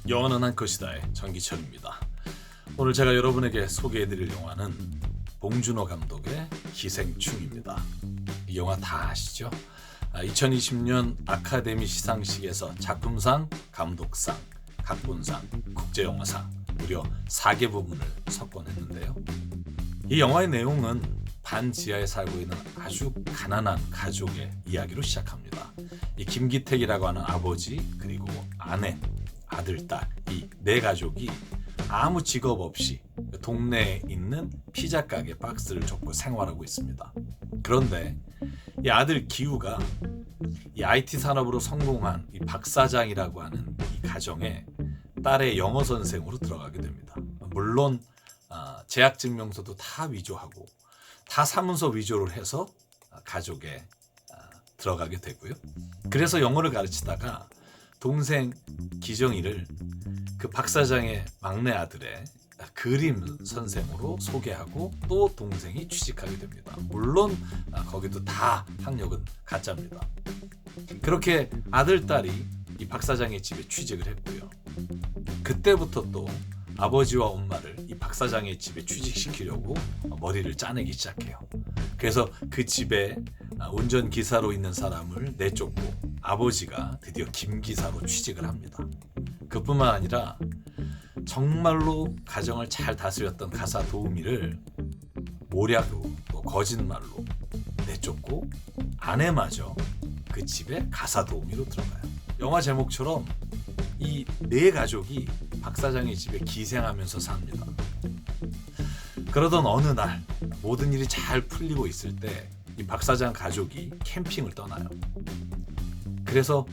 영화는 한 컷이다의 전기철입니다. 오늘 제가 여러분에게 소개해드릴 영화는 봉준호 감독의 기생충입니다. 이 영화 다 아시죠? 2020년 아카데미 시상식에서 작품상, 감독상, 각본상, 국제영화상 무려 4개 부문을 석권했는데요. 이 영화의 내용은 반지하에 살고 있는 아주 가난한 가족의 이야기로 시작합니다. 이 김기택이라고 하는 아버지, 그리고 아내, 아들, 딸, 이 네 가족이 아무 직업 없이 동네에 있는 피자 가게 박스를 접고 생활하고 있습니다. 그런데 이 아들 기우가 이 IT 산업으로 성공한 이 박 사장이라고 하는 이 가정에 딸의 영어 선생으로 들어가게 됩니다. 물론 재학증명서도 다 위조하고 다 사문서 위조를 해서 가족에 들어가게 되고요. 그래서 영어를 가르치다가 동생 기정이를 그 박 사장의 막내 아들의 그림 선생으로 소개하고 또 동생이 취직하게 됩니다. 물론 거기도 다 학력은 가짜입니다. 그렇게 아들, 딸이 이 박 사장의 집에 취직을 했고요. 그때부터 또 아버지와 엄마를 이 박 사장의 집에 취직시키려고 머리를 짜내기 시작해요. 그래서 그 집에 운전기사로 있는 사람을 내쫓고 아버지가 드디어 김기사로 취직을 합니다. 그뿐만 아니라 정말로 가정을 잘 다스렸던 가사 도우미를 모략으로 또 거짓말로 내쫓고 아내마저 그 집에 가사 도우미로 들어가요. 영화 제목처럼 이 네 가족이 박 사장의 집에 기생하면서 삽니다. 그러던 어느 날 모든 일이 잘 풀리고 있을 때 이 박 사장 가족이 캠핑을 떠나요. 그래서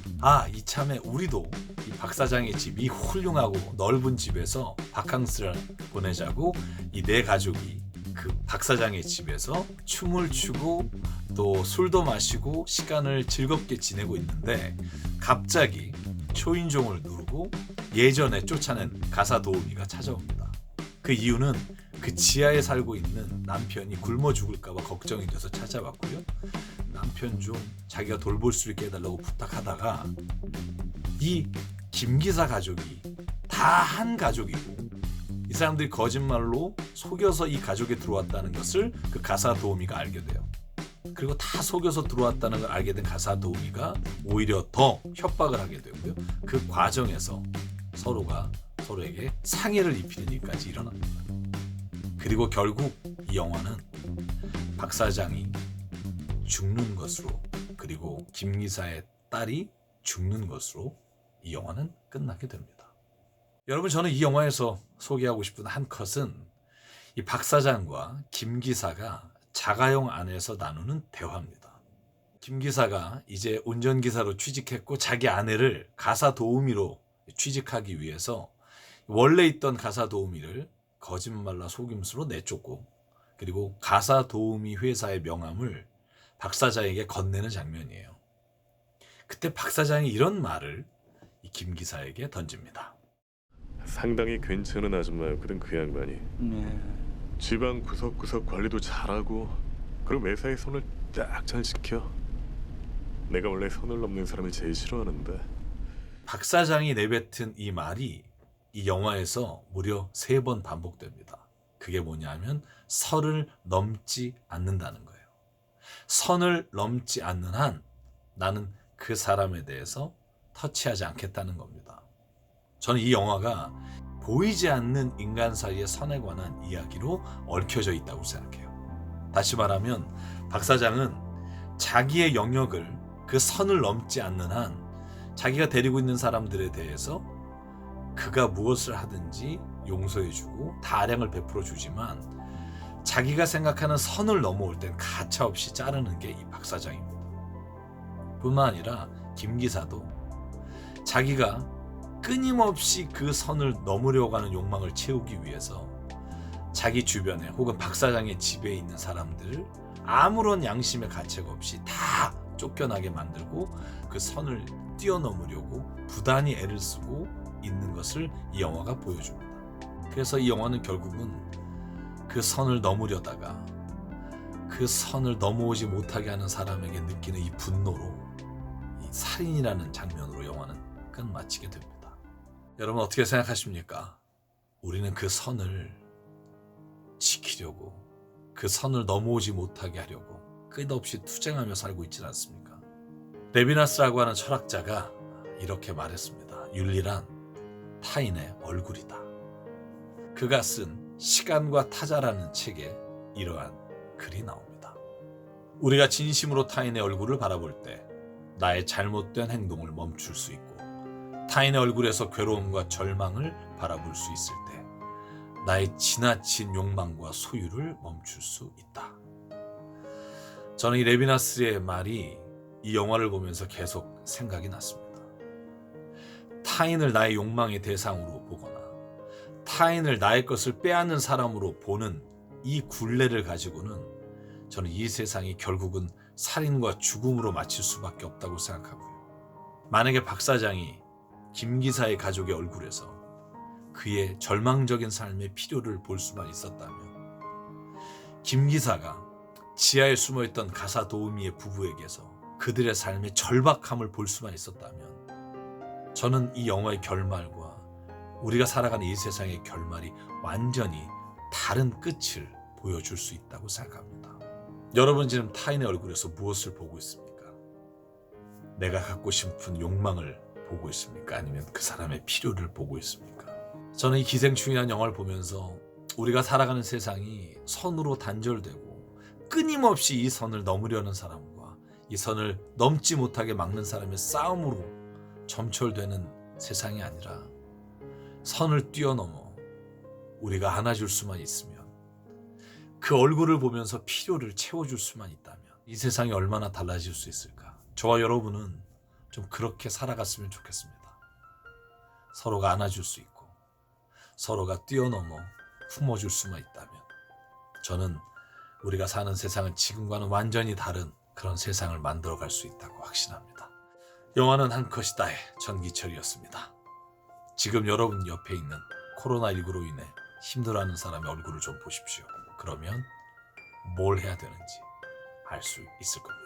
이참에 우리도 이 박 사장의 집이 훌륭하고 넓은 집에서 바캉스를 보내자고 이 네 가족이 그 박 사장의 집에서 춤을 추고 또 술도 마시고 시간을 즐겁게 지내고 있는데 갑자기 초인종을 누르고 예전에 쫓아낸 가사 도우미가 찾아옵니다. 그 이유는 그 지하에 살고 있는 남편이 굶어 죽을까봐 걱정이 돼서 찾아왔고요. 남편 좀 자기가 돌볼 수 있게 해달라고 부탁하다가 이 김기사 가족이 다 한 가족이고 이 사람들이 거짓말로 속여서 이 가족에 들어왔다는 것을 그 가사 도우미가 알게 돼요. 그리고 다 속여서 들어왔다는 걸 알게 된 가사 도우미가 오히려 더 협박을 하게 되고요. 그 과정에서 서로가 서로에게 상해를 입히는 일까지 일어납니다. 그리고 결국 이 영화는 박 사장이 죽는 것으로 그리고 김기사의 딸이 죽는 것으로 이 영화는 끝나게 됩니다. 여러분, 저는 이 영화에서 소개하고 싶은 한 컷은 이 박 사장과 김기사가 자가용 안에서 나누는 대화입니다. 김기사가 이제 운전기사로 취직했고 자기 아내를 가사 도우미로 취직하기 위해서 원래 있던 가사 도우미를 거짓말과 속임수로 내쫓고 그리고 가사 도우미 회사의 명함을 박 사장에게 건네는 장면이에요. 그때 박 사장이 이런 말을 이 김기사에게 던집니다. 상당히 괜찮은 아줌마였거든 그 양반이. 네. 집안 구석구석 관리도 잘하고 그리고 매사에 손을 딱 잘 지켜. 내가 원래 선을 넘는 사람을 제일 싫어하는데. 박 사장이 내뱉은 이 말이 이 영화에서 무려 3번 반복됩니다. 그게 뭐냐면 선을 넘지 않는다는 거예요. 선을 넘지 않는 한 나는 그 사람에 대해서 터치하지 않겠다는 겁니다. 저는 이 영화가 보이지 않는 인간 사이의 선에 관한 이야기로 얽혀져 있다고 생각해요. 다시 말하면 박 사장은 자기의 영역을 그 선을 넘지 않는 한 자기가 데리고 있는 사람들에 대해서 그가 무엇을 하든지 용서해주고 다량을 베풀어주지만 자기가 생각하는 선을 넘어올 땐 가차없이 자르는 게 이 박 사장입니다. 뿐만 아니라 김기사도 자기가 끊임없이 그 선을 넘으려고 하는 욕망을 채우기 위해서 자기 주변에 혹은 박 사장의 집에 있는 사람들을 아무런 양심의 가책 없이 다 쫓겨나게 만들고 그 선을 뛰어넘으려고 부단히 애를 쓰고 있는 것을 이 영화가 보여줍니다. 그래서 이 영화는 결국은 그 선을 넘으려다가 그 선을 넘어오지 못하게 하는 사람에게 느끼는 이 분노로 이 살인이라는 장면으로 영화는 끝마치게 됩니다. 여러분 어떻게 생각하십니까? 우리는 그 선을 지키려고, 그 선을 넘어오지 못하게 하려고 끝없이 투쟁하며 살고 있지 않습니까? 레비나스라고 하는 철학자가 이렇게 말했습니다. 윤리란 타인의 얼굴이다. 그가 쓴 시간과 타자라는 책에 이러한 글이 나옵니다. 우리가 진심으로 타인의 얼굴을 바라볼 때 나의 잘못된 행동을 멈출 수 있고, 타인의 얼굴에서 괴로움과 절망을 바라볼 수 있을 때 나의 지나친 욕망과 소유를 멈출 수 있다. 저는 이 레비나스의 말이 이 영화를 보면서 계속 생각이 났습니다. 타인을 나의 욕망의 대상으로 보거나 타인을 나의 것을 빼앗는 사람으로 보는 이 굴레를 가지고는 저는 이 세상이 결국은 살인과 죽음으로 마칠 수밖에 없다고 생각하고요. 만약에 박 사장이 김 기사의 가족의 얼굴에서 그의 절망적인 삶의 필요를 볼 수만 있었다면, 김 기사가 지하에 숨어있던 가사 도우미의 부부에게서 그들의 삶의 절박함을 볼 수만 있었다면, 저는 이 영화의 결말과 우리가 살아가는 이 세상의 결말이 완전히 다른 끝을 보여줄 수 있다고 생각합니다. 여러분 지금 타인의 얼굴에서 무엇을 보고 있습니까? 내가 갖고 싶은 욕망을 보고 있습니까? 아니면 그 사람의 필요를 보고 있습니까? 저는 이 기생충이라는 영화를 보면서 우리가 살아가는 세상이 선으로 단절되고 끊임없이 이 선을 넘으려는 사람과 이 선을 넘지 못하게 막는 사람의 싸움으로 점철되는 세상이 아니라, 선을 뛰어넘어 우리가 안아줄 수만 있으면, 그 얼굴을 보면서 필요를 채워줄 수만 있다면 이 세상이 얼마나 달라질 수 있을까? 저와 여러분은 좀 그렇게 살아갔으면 좋겠습니다. 서로가 안아줄 수 있고 서로가 뛰어넘어 품어줄 수만 있다면 저는 우리가 사는 세상은 지금과는 완전히 다른 그런 세상을 만들어갈 수 있다고 확신합니다. 영화는 한 컷이다의 전기철이었습니다. 지금 여러분 옆에 있는 코로나19로 인해 힘들어하는 사람의 얼굴을 좀 보십시오. 그러면 뭘 해야 되는지 알 수 있을 겁니다.